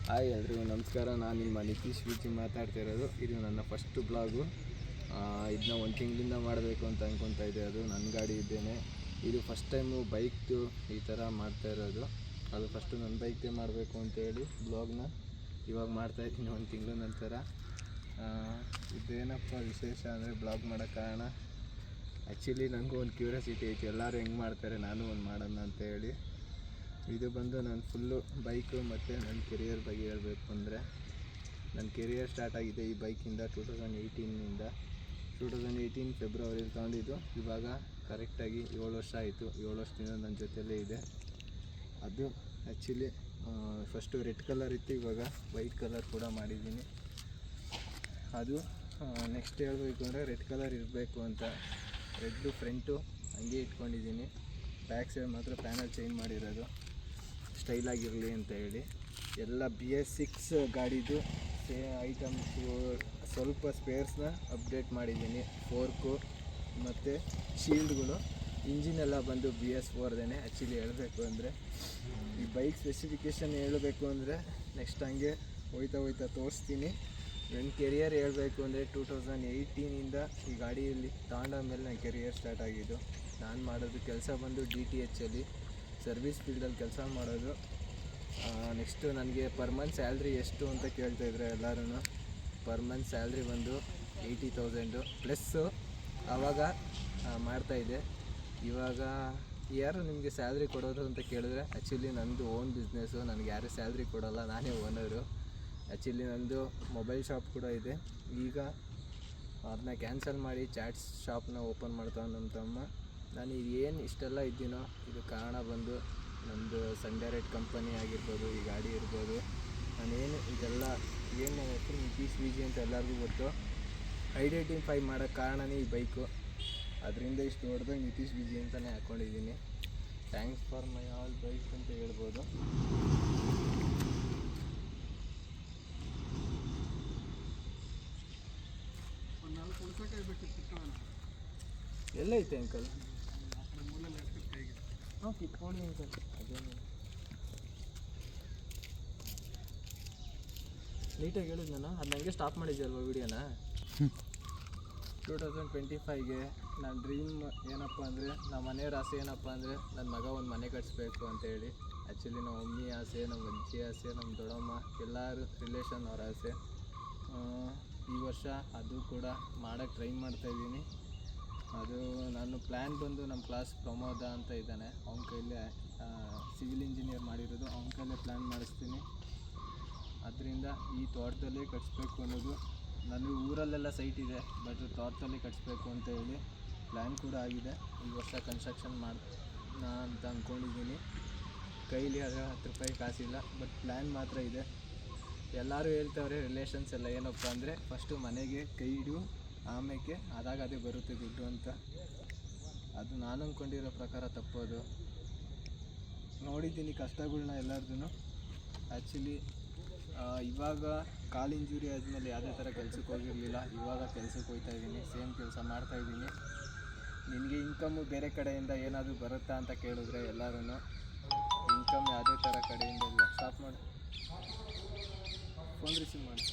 Hi ಎಲ್ರಿಗೂ ನಮಸ್ಕಾರ. ನಾನು ನಿಮ್ಮ ನಿತೀಶ್ ವಿಜಿ ಮಾತಾಡ್ತಾ ಇರೋದು. ಇದು ನನ್ನ ಫಸ್ಟ್ ಬ್ಲಾಗು. ಇದನ್ನ ಒಂದು ತಿಂಗಳಿಂದ ಮಾಡಬೇಕು ಅಂತ ಅಂದ್ಕೊತಾ ಇದ್ದೆ. ಅದು ನನ್ನ ಗಾಡಿ ಇದ್ದೇನೆ. ಇದು ಫಸ್ಟ್ ಟೈಮು ಬೈಕ್ದು ಈ ಥರ ಮಾಡ್ತಾ ಇರೋದು. ಅದು ಫಸ್ಟು ನನ್ನ ಬೈಕ್ದೇ ಮಾಡಬೇಕು ಅಂತೇಳಿ ಬ್ಲಾಗ್ನ ಇವಾಗ ಮಾಡ್ತಾಯಿದ್ದೀನಿ ಒಂದು ತಿಂಗಳ ನಂತರ. ಇದೇನಪ್ಪ ವಿಶೇಷ ಅಂದರೆ ಬ್ಲಾಗ್ ಮಾಡೋಕ್ಕೆ ಕಾರಣ ಆ್ಯಕ್ಚುಲಿ ನನಗೂ ಒಂದು ಕ್ಯೂರಿಯಾಸಿಟಿ ಐತಿ, ಎಲ್ಲರೂ ಹೆಂಗೆ ಮಾಡ್ತಾರೆ ನಾನು ಒಂದು ಮಾಡೋಣ ಅಂತ ಹೇಳಿ. ಇದು ಬಂದು ನಾನು ಫುಲ್ಲು ಬೈಕು ಮತ್ತು ನನ್ನ ಕೆರಿಯರ್ ಬಗ್ಗೆ ಹೇಳಬೇಕು ಅಂದರೆ, ನನ್ನ ಕೆರಿಯರ್ ಸ್ಟಾರ್ಟ್ ಆಗಿದೆ ಈ ಬೈಕಿಂದ 2018 ಫೆಬ್ರವರಿಲಿ ತೊಗೊಂಡಿದ್ದು. ಇವಾಗ ಕರೆಕ್ಟಾಗಿ 7 ವರ್ಷ ಆಯಿತು. 7 ವರ್ಷದಿಂದ ನನ್ನ ಜೊತೆಯಲ್ಲೇ ಇದೆ. ಅದು ಆ್ಯಕ್ಚುಲಿ ಫಸ್ಟು ರೆಡ್ ಕಲರ್ ಇತ್ತು, ಇವಾಗ ವೈಟ್ ಕಲರ್ ಕೂಡ ಮಾಡಿದ್ದೀನಿ. ಅದು ನೆಕ್ಸ್ಟ್ ಹೇಳಬೇಕು ಅಂದರೆ ರೆಡ್ ಕಲರ್ ಇರಬೇಕು ಅಂತ ರೆಡ್ಡು ಫ್ರಂಟು ಹಂಗೆ ಇಟ್ಕೊಂಡಿದ್ದೀನಿ. ಬ್ಯಾಕ್ ಸೈಡ್ ಮಾತ್ರ ಪ್ಯಾನಲ್ ಚೇಂಜ್ ಮಾಡಿರೋದು ಸ್ಟೈಲಾಗಿರಲಿ ಅಂತ ಹೇಳಿ. ಎಲ್ಲ BS6 ಗಾಡಿದು ಐಟಮ್ಸು ಸ್ವಲ್ಪ ಸ್ಪೇರ್ಸ್ನ ಅಪ್ಡೇಟ್ ಮಾಡಿದ್ದೀನಿ. ಫೋರ್ಕು ಮತ್ತು ಶೀಲ್ಡ್ಗಳು. ಇಂಜಿನೆಲ್ಲ ಬಂದು BS4ದೇ. ಆ್ಯಕ್ಚುಲಿ ಹೇಳಬೇಕು ಅಂದರೆ ಈ ಬೈಕ್ ಸ್ಪೆಸಿಫಿಕೇಷನ್ ಹೇಳಬೇಕು ಅಂದರೆ ನೆಕ್ಸ್ಟ್ ಹಂಗೆ ಹೋಯ್ತಾ ತೋರಿಸ್ತೀನಿ. ನನ್ನ ಕೆರಿಯರ್ ಹೇಳಬೇಕು ಅಂದರೆ 2018ಇಂದ ಈ ಗಾಡಿಯಲ್ಲಿ ತಗೊಂಡ ಮೇಲೆ ನನ್ನ ಕೆರಿಯರ್ ಸ್ಟಾರ್ಟ್ ಆಗಿದ್ದು. ನಾನು ಮಾಡೋದು ಕೆಲಸ ಬಂದು DTHಲ್ಲಿ ಸರ್ವಿಸ್ ಫೀಲ್ಡಲ್ಲಿ ಕೆಲಸ ಮಾಡೋದು. ನೆಕ್ಸ್ಟು ನನಗೆ ಪರ್ ಮಂತ್ ಸ್ಯಾಲ್ರಿ ಎಷ್ಟು ಅಂತ ಕೇಳ್ತಾಯಿದ್ರೆ ಎಲ್ಲರೂ. ಪರ್ ಮಂತ್ ಸ್ಯಾಲ್ರಿ ಬಂದು 80,000 ಪ್ಲಸ್ಸು ಆವಾಗ ಮಾಡ್ತಾಯಿದ್ದೆ. ಇವಾಗ ಯಾರು ನಿಮಗೆ ಸ್ಯಾಲ್ರಿ ಕೊಡೋದು ಅಂತ ಕೇಳಿದ್ರೆ ಆ್ಯಕ್ಚುಲಿ ನನ್ನದು ಓನ್ ಬಿಸ್ನೆಸ್ಸು, ನನಗೆ ಯಾರೂ ಸ್ಯಾಲ್ರಿ ಕೊಡೋಲ್ಲ, ನಾನೇ ಓನರು. ಆ್ಯಕ್ಚುಲಿ ನನ್ನದು ಮೊಬೈಲ್ ಶಾಪ್ ಕೂಡ ಇದೆ. ಈಗ ಅದನ್ನ ಕ್ಯಾನ್ಸಲ್ ಮಾಡಿ ಚಾಟ್ಸ್ ಶಾಪ್ನ ಓಪನ್ ಮಾಡ್ತಾವೆ ನಮ್ಮ ತಮ್ಮ. ನಾನು ಏನು ಇಷ್ಟೆಲ್ಲ ಇದ್ದೀನೋ ಇದು ಕಾರಣ ಬಂದು ನಮ್ಮದು ಸನ್ಡೈರೆಕ್ಟ್ ಕಂಪನಿ ಆಗಿರ್ಬೋದು, ಈ ಗಾಡಿ ಇರ್ಬೋದು. ನಾನೇನು ಇದೆಲ್ಲ ಏನು ನನ್ನ ಹೆಸರು ನಿತೀಶ್ ವಿಜಿ ಅಂತ ಎಲ್ಲರಿಗೂ ಗೊತ್ತು. ಐಡೆಂಟಿಫೈ ಮಾಡೋಕ್ಕೆ ಕಾರಣನೇ ಈ ಬೈಕು. ಅದರಿಂದ ಇಷ್ಟು ದೊಡ್ಡದಾಗಿ ನಿತೀಶ್ ವಿಜಿ ಅಂತಲೇ ಹಾಕ್ಕೊಂಡಿದ್ದೀನಿ. Thanks for my all bikes ಅಂತ ಹೇಳ್ಬೋದು. ಎಲ್ಲೈತೆ ಅಂಕಲ್? ಹಾಂ ಕಿತ್ಕೊಂಡು ಅಂಕಲ್. ಅದೇನು ನೀಟಾಗಿ ಹೇಳಿದ್ ನಾನು. ಅದು ನನಗೆ ಸ್ಟಾಪ್ ಮಾಡಿದ್ಯಲ್ವ ವೀಡಿಯೋನ. 2025ಗೆ ನನ್ನ ಡ್ರೀಮ್ ಏನಪ್ಪ ಅಂದರೆ, ನಮ್ಮ ಮನೆಯವ್ರ ಆಸೆ ಏನಪ್ಪ ಅಂದರೆ ನನ್ನ ಮಗ ಒಂದು ಮನೆ ಕಟ್ಟಿಸ್ಬೇಕು ಅಂತೇಳಿ. ಆ್ಯಕ್ಚುಲಿ ನಮ್ಮ ಮಮ್ಮಿ ಆಸೆ, ನಮ್ಮ ಅಜ್ಜಿ ಆಸೆ, ನಮ್ಮ ದೊಡ್ಡಮ್ಮ ಎಲ್ಲರೂ ರಿಲೇಷನ್ ಅವ್ರ ಆಸೆ. ಈ ವರ್ಷ ಅದು ಕೂಡ ಮಾಡೋಕ್ಕೆ ಟ್ರೈ ಮಾಡ್ತಾಯಿದ್ದೀನಿ. ಅದು ನಾನು ಪ್ಲ್ಯಾನ್ ಬಂದು ನಮ್ಮ ಕ್ಲಾಸ್ ಪ್ರಮೋದ ಅಂತ ಇದ್ದಾನೆ, ಅವನ ಕೈಲೇ ಸಿವಿಲ್ ಇಂಜಿನಿಯರ್ ಮಾಡಿರೋದು, ಅವನ ಕೈಲೇ ಪ್ಲ್ಯಾನ್ ಮಾಡಿಸ್ತೀನಿ. ಅದರಿಂದ ಈ ತೋಟದಲ್ಲೇ ಕಟ್ಟಿಸ್ಬೇಕು ಅನ್ನೋದು. ನನಗೆ ಊರಲ್ಲೆಲ್ಲ ಸೈಟ್ ಇದೆ, ಬಟ್ ತೋಟದಲ್ಲೇ ಕಟ್ಟಿಸ್ಬೇಕು ಅಂತ ಹೇಳಿ ಪ್ಲ್ಯಾನ್ ಕೂಡ ಆಗಿದೆ. ಈ ವರ್ಷ ಕನ್ಸ್ಟ್ರಕ್ಷನ್ ಅಂತ ಅಂದ್ಕೊಂಡಿದ್ದೀನಿ. ಕೈಲಿ ಆದರೆ 10 ರೂಪಾಯಿ ಕಾಸಿಲ್ಲ, ಬಟ್ ಪ್ಲ್ಯಾನ್ ಮಾತ್ರ ಇದೆ. ಎಲ್ಲರೂ ಹೇಳ್ತವ್ರೆ ರಿಲೇಷನ್ಸ್ ಎಲ್ಲ ಏನಪ್ಪ ಅಂದರೆ ಫಸ್ಟು ಮನೆಗೆ ಕೈ ಇಡು, ಆಮೇಲೆ ಅದೇ ಬರುತ್ತೆ ದುಡ್ಡು ಅಂತ. ಅದು ನಾನು ಅಂದ್ಕೊಂಡಿರೋ ಪ್ರಕಾರ ತಪ್ಪೋದು. ನೋಡಿದ್ದೀನಿ ಕಷ್ಟಗಳ್ನ ಎಲ್ಲರದ್ದು. ಆ್ಯಕ್ಚುಲಿ ಇವಾಗ ಕಾಲು ಇಂಜುರಿ ಆದಮೇಲೆ ಯಾವುದೇ ಥರ ಕೆಲಸಕ್ಕೆ ಹೋಗಿರಲಿಲ್ಲ. ಇವಾಗ ಕೆಲಸಕ್ಕೆ ಹೋಗ್ತಾಯಿದ್ದೀನಿ, ಸೇಮ್ ಕೆಲಸ ಮಾಡ್ತಾಯಿದ್ದೀನಿ. ನಿನಗೆ ಇನ್ಕಮ್ಮು ಬೇರೆ ಕಡೆಯಿಂದ ಏನಾದರೂ ಬರುತ್ತಾ ಅಂತ ಕೇಳಿದ್ರೆ ಎಲ್ಲರೂ ಇನ್ಕಮ್ ಯಾವುದೇ ಥರ ಕಡೆಯಿಂದ ಇಲ್ಲ. ಸ್ಟಾಪ್ ಮಾಡಿ, ಫೋನ್ ರಿಸೀವ್ ಮಾಡಿ.